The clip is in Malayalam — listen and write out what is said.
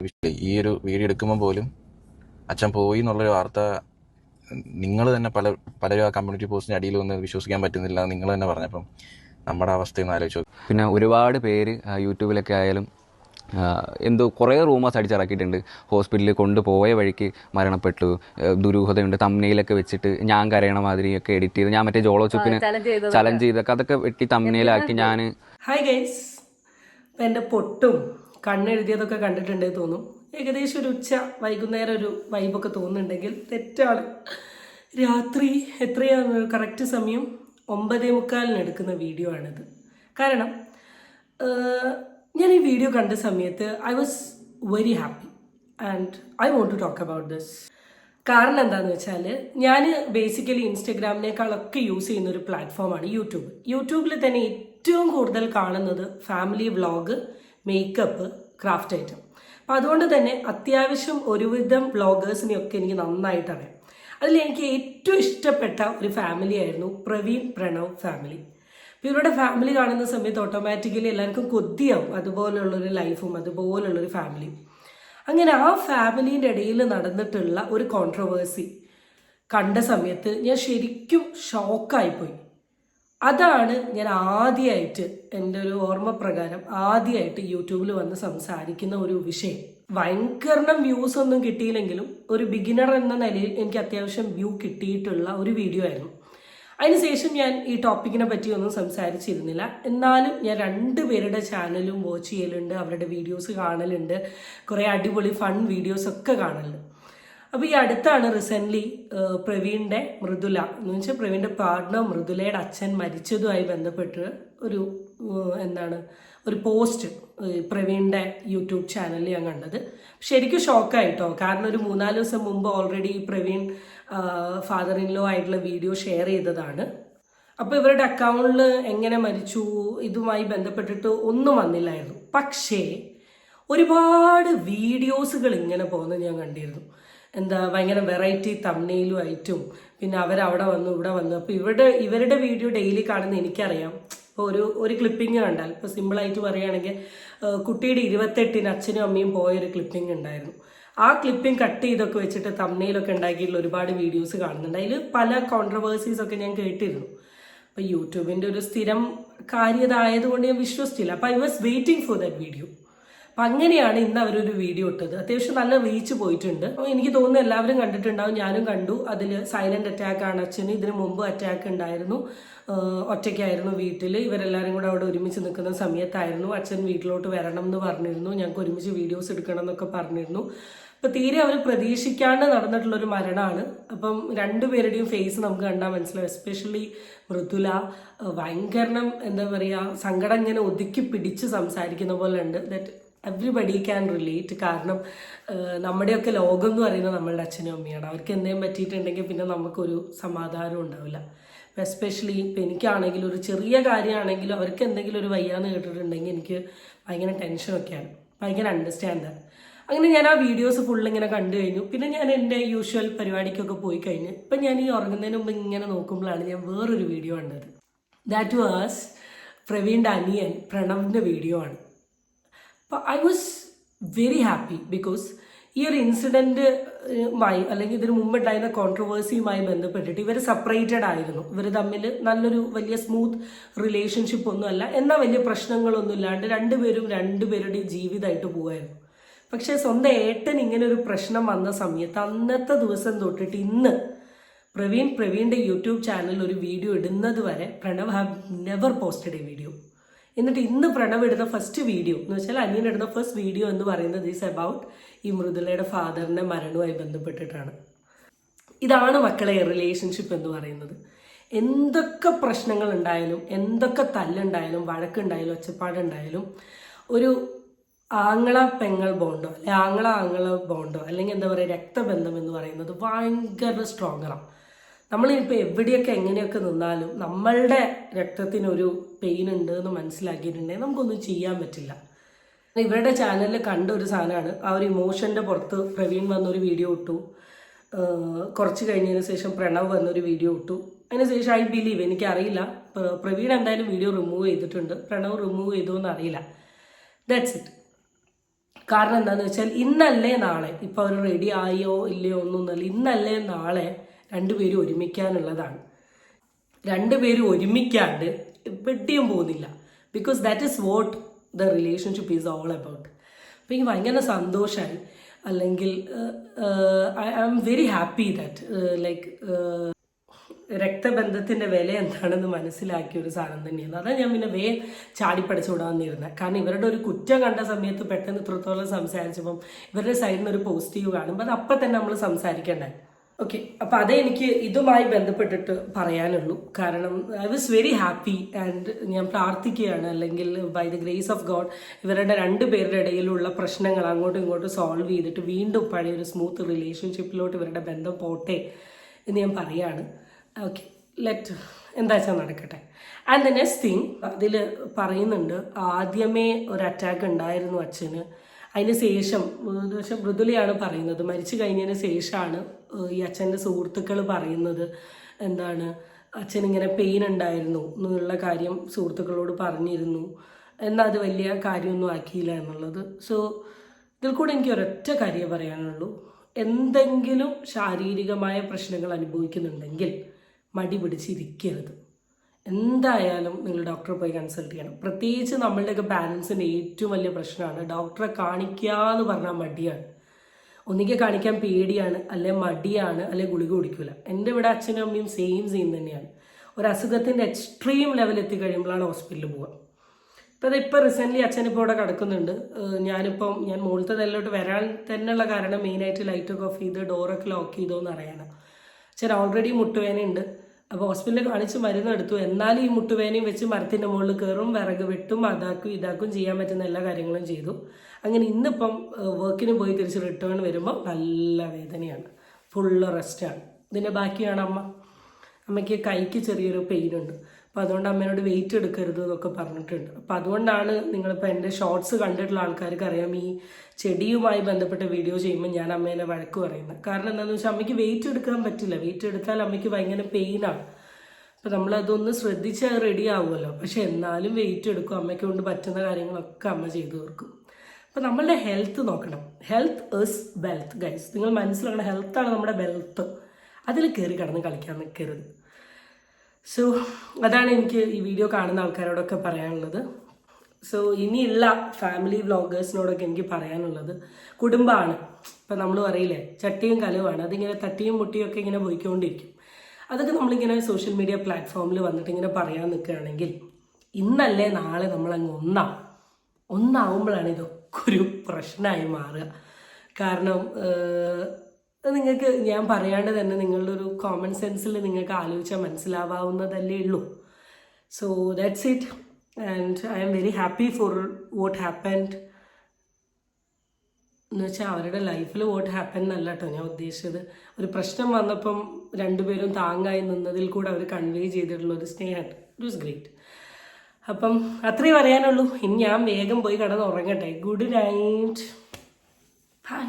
ഈ ഒരു വീഡിയോ എടുക്കുമ്പോൾ പോലും അച്ഛൻ പോയി എന്നുള്ളൊരു വാർത്ത നിങ്ങൾ തന്നെ പലരും ആ കമ്മ്യൂണിറ്റി പോസ്റ്റിന് അടിയിൽ വന്ന് വിശ്വസിക്കാൻ പറ്റുന്നില്ല നിങ്ങൾ തന്നെ പറഞ്ഞപ്പം നമ്മുടെ അവസ്ഥയൊന്ന് ആലോചിച്ചു. പിന്നെ ഒരുപാട് പേര് യൂട്യൂബിലൊക്കെ ആയാലും എന്തോ കുറേ റൂമേഴ്സ് അടിച്ചിറക്കിയിട്ടുണ്ട്. ഹോസ്പിറ്റലിൽ കൊണ്ടുപോയ വഴിക്ക് മരണപ്പെട്ടു, ദുരൂഹതയുണ്ട്, തമ്മനയിലൊക്കെ വെച്ചിട്ട് ഞാൻ കരയണ മാതിരിയൊക്കെ എഡിറ്റ് ചെയ്ത് ഞാൻ മറ്റേ ജോളോ ചുപ്പിന് ചലഞ്ച് ചെയ്തൊക്കെ അതൊക്കെ വെട്ടി തമ്മനയിലാക്കി ഞാൻ. ഹായ് ഗൈസ്, അപ്പം എൻ്റെ പൊട്ടും കണ്ണെഴുതിയതൊക്കെ കണ്ടിട്ടുണ്ടെന്ന് തോന്നും. ഏകദേശം ഒരു ഉച്ച വൈകുന്നേരം ഒരു വൈബൊക്കെ തോന്നുന്നുണ്ടെങ്കിൽ തെറ്റാണ്. രാത്രി എത്രയാണ് കറക്റ്റ് സമയം 9:45 എടുക്കുന്ന വീഡിയോ ആണിത്. കാരണം ഞാൻ ഈ വീഡിയോ കണ്ട സമയത്ത് I was very happy and I want to talk about this. കാരണം എന്താണെന്ന് വെച്ചാൽ ഞാൻ ബേസിക്കലി ഇൻസ്റ്റഗ്രാമിനേക്കാളൊക്കെ യൂസ് ചെയ്യുന്ന ഒരു പ്ലാറ്റ്ഫോമാണ് യൂട്യൂബ്. യൂട്യൂബിൽ തന്നെ ഏറ്റവും കൂടുതൽ കാണുന്നത് family vlog, makeup, craft item. അപ്പം അതുകൊണ്ട് തന്നെ അത്യാവശ്യം ഒരുവിധം വ്ളോഗേഴ്സിനെയൊക്കെ എനിക്ക് നന്നായിട്ട് അറിയാം. അതിൽ എനിക്ക് ഏറ്റവും ഇഷ്ടപ്പെട്ട ഒരു ഫാമിലി ആയിരുന്നു പ്രവീൺ പ്രണവ് ഫാമിലി. അപ്പോൾ ഇവരുടെ ഫാമിലി കാണുന്ന സമയത്ത് ഓട്ടോമാറ്റിക്കലി എല്ലാവർക്കും കൊതിയാവും അതുപോലുള്ളൊരു ലൈഫും അതുപോലുള്ളൊരു ഫാമിലിയും. അങ്ങനെ ആ ഫാമിലീൻ്റെ ഇടയിൽ നടന്നിട്ടുള്ള ഒരു കോൺട്രവേഴ്സി കണ്ട സമയത്ത് ഞാൻ ശരിക്കും ഷോക്കായിപ്പോയി. അതാണ് ഞാൻ ആദ്യമായിട്ട് എൻ്റെ ഒരു ഓർമ്മ പ്രകാരം ആദ്യമായിട്ട് യൂട്യൂബിൽ വന്ന് സംസാരിക്കുന്ന ഒരു വിഷയം. ഭയങ്കര വ്യൂസ് ഒന്നും കിട്ടിയില്ലെങ്കിലും ഒരു ബിഗിനർ എന്ന നിലയിൽ എനിക്ക് അത്യാവശ്യം വ്യൂ കിട്ടിയിട്ടുള്ള ഒരു വീഡിയോ ആയിരുന്നു. അതിനുശേഷം ഞാൻ ഈ ടോപ്പിക്കിനെ പറ്റി ഒന്നും സംസാരിച്ചിരുന്നില്ല. എന്നാലും ഞാൻ 2 പേരുടെ ചാനലും വാച്ച് ചെയ്യലുണ്ട്, അവരുടെ വീഡിയോസ് കാണലുണ്ട്, കുറേ അടിപൊളി ഫൺ വീഡിയോസൊക്കെ കാണലുണ്ട്. അപ്പോൾ ഈ അടുത്താണ് റീസെൻ്റ്ലി പ്രവീണിൻ്റെ മൃദുല എന്ന് വെച്ചാൽ പ്രവീണിൻ്റെ പാർട്ട്ണർ മൃദുലയുടെ അച്ഛൻ മരിച്ചതുമായി ബന്ധപ്പെട്ട് ഒരു പോസ്റ്റ് പ്രവീണിൻ്റെ യൂട്യൂബ് ചാനലിൽ ഞാൻ കണ്ടത്. ശരിക്കും ഷോക്കായിട്ടോ. കാരണം ഒരു 3-4 ദിവസം മുമ്പ് already Praveen father in law ആയിട്ടുള്ള വീഡിയോ ഷെയർ ചെയ്തതാണ്. അപ്പോൾ ഇവരുടെ അക്കൗണ്ടിൽ എങ്ങനെ മരിച്ചു ഇതുമായി ബന്ധപ്പെട്ടിട്ട് ഒന്നും വന്നില്ലായിരുന്നു. പക്ഷേ ഒരുപാട് വീഡിയോസുകൾ ഇങ്ങനെ പോകുന്നത് ഞാൻ കണ്ടിരുന്നു. ഭയങ്കര വെറൈറ്റി തംബ്നെയിലും ആയിട്ടും പിന്നെ അവരവിടെ വന്നു ഇവിടെ വന്നു. അപ്പോൾ ഇവരുടെ വീഡിയോ ഡെയിലി കാണുന്ന എനിക്കറിയാം. ഇപ്പോൾ ഒരു ക്ലിപ്പിംഗ് കണ്ടാൽ, ഇപ്പോൾ സിമ്പിളായിട്ട് പറയുകയാണെങ്കിൽ കുട്ടിയുടെ 28-ന് അച്ഛനും അമ്മയും പോയൊരു ക്ലിപ്പിംഗ് ഉണ്ടായിരുന്നു. ആ ക്ലിപ്പിംഗ് കട്ട് ചെയ്തൊക്കെ വെച്ചിട്ട് തംബ്നെയിലൊക്കെ ഉണ്ടാക്കിയിട്ടുള്ള ഒരുപാട് വീഡിയോസ് കാണുന്നുണ്ട്. അതിൽ പല കോൺട്രവേഴ്സീസൊക്കെ ഞാൻ കേട്ടിരുന്നു. അപ്പോൾ യൂട്യൂബിൻ്റെ ഒരു സ്ഥിരം കാര്യതായതുകൊണ്ട് ഞാൻ വിശ്വസിച്ചില്ല. അപ്പോൾ I was waiting for that video. അപ്പം അങ്ങനെയാണ് ഇന്ന് അവരൊരു വീഡിയോ ഇട്ടത്. അത്യാവശ്യം നല്ല റീച്ച് പോയിട്ടുണ്ട്. അപ്പോൾ എനിക്ക് തോന്നുന്നു എല്ലാവരും കണ്ടിട്ടുണ്ടാവും, ഞാനും കണ്ടു. അതിൽ സൈലന്റ് അറ്റാക്ക് ആണ് അച്ഛന്. ഇതിനു മുമ്പ് അറ്റാക്ക് ഉണ്ടായിരുന്നു, ഒറ്റയ്ക്കായിരുന്നു വീട്ടിൽ. ഇവരെല്ലാവരും കൂടെ അവിടെ ഒരുമിച്ച് നിൽക്കുന്ന സമയത്തായിരുന്നു. അച്ഛൻ വീട്ടിലോട്ട് വരണം എന്ന് പറഞ്ഞിരുന്നു, ഞങ്ങൾക്ക് ഒരുമിച്ച് വീഡിയോസ് എടുക്കണം എന്നൊക്കെ പറഞ്ഞിരുന്നു. അപ്പം തീരെ അവർ പ്രതീക്ഷിക്കാണ്ട് നടന്നിട്ടുള്ളൊരു മരണമാണ്. അപ്പം 2 പേരുടെയും ഫേസ് നമുക്ക് കണ്ടാൽ മനസ്സിലാവും. എസ്പെഷ്യലി മൃദുല ഭയങ്കര സങ്കടം ഇങ്ങനെ ഒതുക്കി പിടിച്ച് സംസാരിക്കുന്ന പോലെ ഉണ്ട്. That everybody can relate. കാരണം നമ്മുടെയൊക്കെ ലോകം എന്ന് പറയുന്നത് നമ്മളുടെ അച്ഛനും അമ്മയാണ്. അവർക്ക് എന്തെങ്കിലും പറ്റിയിട്ടുണ്ടെങ്കിൽ പിന്നെ നമുക്കൊരു സമാധാനം ഉണ്ടാവില്ല. എസ്പെഷ്യലി ഇപ്പം എനിക്കാണെങ്കിലും ഒരു ചെറിയ കാര്യമാണെങ്കിലും അവർക്ക് എന്തെങ്കിലും ഒരു വയ്യാന്ന് കേട്ടിട്ടുണ്ടെങ്കിൽ എനിക്ക് ഭയങ്കര ടെൻഷനൊക്കെയാണ്. ഭയങ്കര അണ്ടർസ്റ്റാൻഡ്. അങ്ങനെ ഞാൻ ആ വീഡിയോസ് ഫുള്ളിങ്ങനെ കണ്ടു കഴിഞ്ഞു. പിന്നെ ഞാൻ എൻ്റെ യൂഷ്വൽ പരിപാടിക്കൊക്കെ പോയി കഴിഞ്ഞ് ഇപ്പം ഞാൻ ഈ ഉറങ്ങുന്നതിന് മുമ്പ് ഇങ്ങനെ നോക്കുമ്പോഴാണ് ഞാൻ വേറൊരു വീഡിയോ കണ്ടത്. ദാറ്റ് വാസ് പ്രവീണിൻ്റെ അനിയൻ പ്രണവിൻ്റെ വീഡിയോ ആണ്. അപ്പോൾ I was very happy because ഈ ഒരു ഇൻസിഡൻറ്റുമായി അല്ലെങ്കിൽ ഇതിന് മുമ്പുണ്ടായിരുന്ന കോൺട്രവേഴ്സിയുമായി ബന്ധപ്പെട്ടിട്ട് ഇവർ സെപ്പറേറ്റഡ് ആയിരുന്നു. ഇവർ തമ്മിൽ നല്ലൊരു വലിയ സ്മൂത്ത് റിലേഷൻഷിപ്പ് ഒന്നുമല്ല, എന്നാൽ വലിയ പ്രശ്നങ്ങളൊന്നും ഇല്ലാണ്ട് 2 പേരും 2 പേരുടെയും ജീവിതമായിട്ട് പോകുമായിരുന്നു. പക്ഷേ സ്വന്തം ഏട്ടൻ ഇങ്ങനെ ഒരു പ്രശ്നം വന്ന സമയത്ത് അന്നത്തെ ദിവസം തൊട്ടിട്ട് ഇന്ന് പ്രവീണിൻ്റെ യൂട്യൂബ് ചാനലിൽ ഒരു വീഡിയോ ഇടുന്നത് വരെ Pranav have never posted A video. എന്നിട്ട് ഇന്ന് പ്രണവ് ഇടുന്ന ഫസ്റ്റ് വീഡിയോ എന്ന് വെച്ചാൽ അനിയൻ ഇടുന്ന ഫസ്റ്റ് വീഡിയോ എന്ന് പറയുന്നത് ഈസ് അബൌട്ട് ഈ മൃദുലയുടെ ഫാദറിൻ്റെ മരണവുമായി ബന്ധപ്പെട്ടിട്ടാണ്. ഇതാണ് മക്കളെ റിലേഷൻഷിപ്പ് എന്ന് പറയുന്നത്. എന്തൊക്കെ പ്രശ്നങ്ങൾ ഉണ്ടായാലും, എന്തൊക്കെ തല്ലുണ്ടായാലും, വഴക്കുണ്ടായാലും, ഒച്ചപ്പാടുണ്ടായാലും ഒരു ആങ്ങള പെങ്ങൾ ബോണ്ടോ അല്ലെ ആങ്ങള ബോണ്ടോ അല്ലെങ്കിൽ രക്തബന്ധം എന്ന് പറയുന്നത് ഭയങ്കര സ്ട്രോങ്ങറാണ്. നമ്മളിപ്പോൾ എവിടെയൊക്കെ എങ്ങനെയൊക്കെ നിന്നാലും നമ്മളുടെ രക്തത്തിനൊരു പെയിൻ ഉണ്ട് എന്ന് മനസ്സിലാക്കിയിട്ടുണ്ടെങ്കിൽ നമുക്കൊന്നും ചെയ്യാൻ പറ്റില്ല. ഇവരുടെ ചാനലിൽ കണ്ട ഒരു സാധനമാണ്. ആ ഒരു ഇമോഷൻ്റെ പുറത്ത് പ്രവീൺ വന്നൊരു വീഡിയോ ഇട്ടു. കുറച്ച് കഴിഞ്ഞതിന് ശേഷം പ്രണവ് വന്നൊരു വീഡിയോ ഇട്ടു. അതിനുശേഷം ഐ ബിലീവ്, എനിക്കറിയില്ല, പ്രവീൺ എന്തായാലും വീഡിയോ റിമൂവ് ചെയ്തിട്ടുണ്ട്, പ്രണവ് റിമൂവ് ചെയ്തോ എന്നറിയില്ല. That's it. കാരണം എന്താണെന്ന് വെച്ചാൽ ഇന്നല്ലേ നാളെ, ഇപ്പോൾ അവർ റെഡി ആയോ ഇല്ലയോ ഒന്നൊന്നല്ല, ഇന്നല്ലേ നാളെ രണ്ടുപേരും ഒരുമിക്കാനുള്ളതാണ്. രണ്ടുപേരും ഒരുമിക്കാണ്ട് വെട്ടിയും പോകുന്നില്ല. Because that is what the relationship is all about. അപ്പം എനിക്ക് ഭയങ്കര സന്തോഷമായി. അല്ലെങ്കിൽ I am very happy that like രക്തബന്ധത്തിൻ്റെ വില എന്താണെന്ന് മനസ്സിലാക്കിയ ഒരു സാധനം തന്നെയാണ്. അതാണ് ഞാൻ പിന്നെ ചാടിപ്പടിച്ചു വിടാമെന്നിരുന്നത്. കാരണം ഇവരുടെ ഒരു കുറ്റം കണ്ട സമയത്ത് പെട്ടെന്ന് ഇത്രത്തോളം സംസാരിച്ചപ്പം ഇവരുടെ സൈഡിൽ നിന്ന് ഒരു പോസിറ്റീവ് കാണുമ്പോൾ അത് അപ്പം തന്നെ നമ്മൾ സംസാരിക്കണ്ടേ. ഓക്കെ, അപ്പം അതേ എനിക്ക് ഇതുമായി ബന്ധപ്പെട്ടിട്ട് പറയാനുള്ളൂ. കാരണം I was very happy and ഞാൻ പ്രാർത്ഥിക്കുകയാണ്, അല്ലെങ്കിൽ by the grace of God ഇവരുടെ രണ്ടുപേരുടെ ഇടയിലുള്ള പ്രശ്നങ്ങൾ അങ്ങോട്ടും ഇങ്ങോട്ടും സോൾവ് ചെയ്തിട്ട് വീണ്ടും പഴയ ഒരു സ്മൂത്ത് റിലേഷൻഷിപ്പിലോട്ട് ഇവരുടെ ബന്ധം പോട്ടെ എന്ന് ഞാൻ പറയാണ്. ഓക്കെ, എന്താ വെച്ചാൽ നടക്കട്ടെ. ആൻഡ് ദ നെക്സ്റ്റ് തിങ് അതിൽ പറയുന്നുണ്ട്, ആദ്യമേ ഒരു അറ്റാക്ക് ഉണ്ടായിരുന്നു അച്ഛന്, അതിന് ശേഷം പക്ഷെ മൃദുലയാണ് പറയുന്നത്, മരിച്ചു കഴിഞ്ഞതിന് ശേഷമാണ് ഈ അച്ഛൻ്റെ സുഹൃത്തുക്കൾ പറയുന്നത് എന്താണ്, അച്ഛനിങ്ങനെ പെയിൻ ഉണ്ടായിരുന്നു എന്നുള്ള കാര്യം സുഹൃത്തുക്കളോട് പറഞ്ഞിരുന്നു, എന്നാൽ അത് വലിയ കാര്യമൊന്നും ആക്കിയില്ല എന്നുള്ളത്. സോ ഇതിൽ കൂടെ എനിക്ക് ഒരൊറ്റ കാര്യം പറയാനുള്ളൂ, എന്തെങ്കിലും ശാരീരികമായ പ്രശ്നങ്ങൾ അനുഭവിക്കുന്നുണ്ടെങ്കിൽ മടി പിടിച്ചിരിക്കരുത്. എന്തായാലും നിങ്ങൾ ഡോക്ടറെ പോയി കൺസൾട്ട് ചെയ്യണം. പ്രത്യേകിച്ച് നമ്മളുടെയൊക്കെ പാരൻസിൻ്റെ ഏറ്റവും വലിയ പ്രശ്നമാണ് ഡോക്ടറെ കാണിക്കാന്ന് പറഞ്ഞാൽ മടിയാണ്. ഒന്നിക്കെ കാണിക്കാൻ പേടിയാണ്, അല്ലെ മടിയാണ്, അല്ലെ ഗുളിക കുടിക്കില്ല. എൻ്റെ ഇവിടെ അച്ഛനും അമ്മയും സെയിം തന്നെയാണ്. ഒരു അസുഖത്തിൻ്റെ എക്സ്ട്രീം ലെവൽ എത്തിക്കഴിയുമ്പോഴാണ് ഹോസ്പിറ്റലിൽ പോവുക. ഇപ്പോൾ റീസെൻ്റ്ലി അച്ഛനിപ്പോൾ ഇവിടെ കിടക്കുന്നുണ്ട്. ഞാൻ മുകളിലത്തെ നിലയിലോട്ട് വരാൻ തന്നെയുള്ള കാരണം മെയിനായിട്ട് ലൈറ്റൊക്കെ ഓഫ് ചെയ്ത് ഡോറൊക്കെ ലോക്ക് ചെയ്തോ എന്ന് അറിയാനാണ്. അച്ഛൻ ഓൾറെഡി മുട്ടുവേനയുണ്ട്. അപ്പോൾ ഹോസ്പിറ്റലിൽ കാണിച്ച് മരുന്ന് എടുത്തു. എന്നാലും ഈ മുട്ടുവേനയും വെച്ച് മരത്തിൻ്റെ മുകളിൽ കയറും, വിറക് വെട്ടും, അതാക്കും ഇതാക്കും ചെയ്യാൻ പറ്റുന്ന എല്ലാ കാര്യങ്ങളും ചെയ്തു. അങ്ങനെ ഇന്നിപ്പം വർക്കിന് പോയി തിരിച്ച് റിട്ടേൺ വരുമ്പോൾ നല്ല വേദനയാണ്, ഫുള്ള് റെസ്റ്റാണ്. ഇതിൻ്റെ ബാക്കിയാണ് അമ്മയ്ക്ക് കൈക്ക് ചെറിയൊരു പെയിൻ ഉണ്ട്. അപ്പോൾ അതുകൊണ്ട് അമ്മേനോട് വെയിറ്റ് എടുക്കരുത് എന്നൊക്കെ പറഞ്ഞിട്ടുണ്ട്. അപ്പോൾ അതുകൊണ്ടാണ് നിങ്ങളിപ്പോൾ എൻ്റെ ഷോർട്സ് കണ്ടിട്ടുള്ള ആൾക്കാർക്ക് അറിയാം, ഈ ചെടിയുമായി ബന്ധപ്പെട്ട വീഡിയോ ചെയ്യുമ്പോൾ ഞാൻ അമ്മേനെ വഴക്ക് പറയുന്നത്. കാരണം എന്താണെന്ന് വെച്ചാൽ അമ്മയ്ക്ക് വെയിറ്റ് എടുക്കാൻ പറ്റില്ല. വെയിറ്റ് എടുത്താൽ അമ്മയ്ക്ക് ഭയങ്കര പെയിനാണ്. അപ്പോൾ നമ്മളതൊന്ന് ശ്രദ്ധിച്ചാൽ റെഡി ആവുമല്ലോ. പക്ഷെ എന്നാലും വെയിറ്റ് എടുക്കും. അമ്മയ്ക്ക് കൊണ്ട് പറ്റുന്ന കാര്യങ്ങളൊക്കെ അമ്മ ചെയ്തു തീർക്കും. അപ്പോൾ നമ്മളുടെ ഹെൽത്ത് നോക്കണം. Health is wealth guys. നിങ്ങൾ മനസ്സിലാക്കണം, ഹെൽത്താണ് നമ്മുടെ വെൽത്ത്. അതിൽ കയറി കിടന്ന് കളിക്കാൻ നിൽക്കരുത്. സോ അതാണ് എനിക്ക് ഈ വീഡിയോ കാണുന്ന ആൾക്കാരോടൊക്കെ പറയാനുള്ളത്. സോ ഇനിയുള്ള ഫാമിലി വ്ളോഗേഴ്സിനോടൊക്കെ എനിക്ക് പറയാനുള്ളത്, കുടുംബമാണ്. ഇപ്പം നമ്മൾ പറയില്ലേ ചട്ടിയും കലവുമാണ്, അതിങ്ങനെ തട്ടിയും മുട്ടിയും ഒക്കെ ഇങ്ങനെ പോയിക്കൊണ്ടിരിക്കും. അതൊക്കെ നമ്മളിങ്ങനെ സോഷ്യൽ മീഡിയ പ്ലാറ്റ്ഫോമിൽ വന്നിട്ട് ഇങ്ങനെ പറയാൻ നിൽക്കുകയാണെങ്കിൽ ഇന്നല്ലേ നാളെ നമ്മളങ്ങ് ഒന്നാവുമ്പോഴാണ് ഇതൊക്കെ ഒരു പ്രശ്നമായി മാറുക. കാരണം നിങ്ങൾക്ക് ഞാൻ പറയാണ്ട് തന്നെ നിങ്ങളുടെ ഒരു കോമൺ സെൻസിൽ നിങ്ങൾക്ക് ആലോചിച്ചാൽ മനസ്സിലാവാവുന്നതല്ലേ ഉള്ളൂ. So that's it. And I am very happy for what happened എന്ന് വെച്ചാൽ അവരുടെ ലൈഫിൽ വാട്ട് ഹാപ്പൻ എന്നല്ല കേട്ടോ ഞാൻ ഉദ്ദേശിച്ചത്. ഒരു പ്രശ്നം വന്നപ്പം രണ്ടുപേരും താങ്ങായി നിന്നതിൽ കൂടെ അവർ കൺവേ ചെയ്തിട്ടുള്ള ഒരു സ്നേഹം, ഇറ്റ് വാസ് ഗ്രേറ്റ്. അപ്പം അത്രയും പറയാനുള്ളൂ. ഇനി ഞാൻ വേഗം പോയി കിടന്ന് ഉറങ്ങട്ടെ. Good night, by.